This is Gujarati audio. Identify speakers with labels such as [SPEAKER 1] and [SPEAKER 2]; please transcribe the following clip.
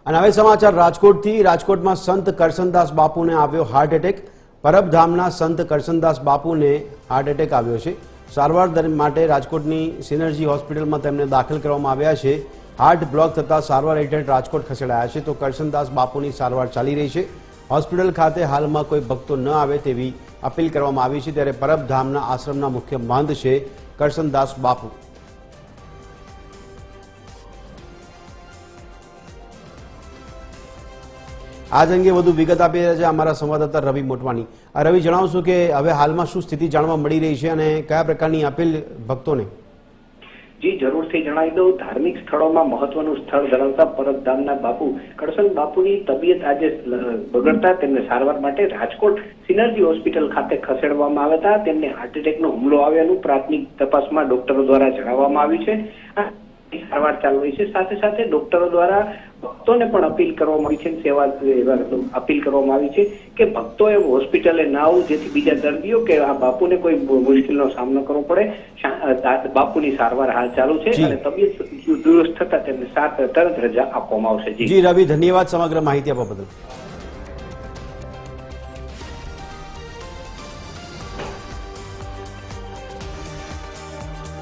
[SPEAKER 1] અને હવે સમાચાર રાજકોટથી। રાજકોટમાં સંત કરશનદાસ બાપુને આવ્યો હાર્ટ એટેક। પરબધામના સંત કરશનદાસ બાપુને હાર્ટ એટેક આવ્યો છે। સારવાર માટે રાજકોટની સિનર્જી હોસ્પિટલમાં તેમને દાખલ કરવામાં આવ્યા છે। હાર્ટ બ્લોક થતાં સારવાર હેઠળ રાજકોટ ખસેડાયા છે, તો કરશનદાસ બાપુની સારવાર ચાલી રહી છે। હોસ્પિટલ ખાતે હાલમાં કોઈ ભક્તો ન આવે તેવી અપીલ કરવામાં આવી છે, ત્યારે પરબધામના આશ્રમના મુખ્ય મહંત છે કરશનદાસ બાપુ। आज अंगे વધુ વિગત આપી રહ્યા છે અમારા સંવાદદાતા રવિ મોટવાણી। રવિ, જણાવશો કે હવે હાલમાં શું સ્થિતિ જાણવા મળી રહી છે અને કયા પ્રકારની અપીલ ભક્તોને?
[SPEAKER 2] જી જરૂરથી જણાવી દઉં, ધાર્મિક સ્થળોમાં મહત્વનું સ્થળ ધરાવતા પરબધામના બાપુ કરશન બાપુની તબિયત આજે બગડતા તેમને સારવાર માટે રાજકોટ સિનર્જી હોસ્પિટલ ખાતે ખસેડવામાં આવ્યા હતા। તેમને હાર્ટ એટેકનો હુમલો આવ્યાનું પ્રાથમિક તપાસમાં ડોક્ટરો દ્વારા જણાવવામાં આવ્યું છે। સારવાર ચાલુ રહી છે। સાથે સાથે ડોક્ટરો દ્વારા ભક્તોને પણ અપીલ કરવામાં આવી છે, સેવા અપીલ કરવામાં આવી છે કે ભક્તોએ હોસ્પિટલે ના આવવું, જેથી બીજા દર્દીઓ કે આ બાપુને કોઈ મુશ્કેલીનો સામનો કરવો પડે। બાપુની સારવાર હાલ ચાલુ છે અને તબિયત દુરસ્ત થતા તેમને તરત રજા આપવામાં આવશે।
[SPEAKER 1] જી રવિ, ધન્યવાદ સમગ્ર માહિતી આપવા બદલ।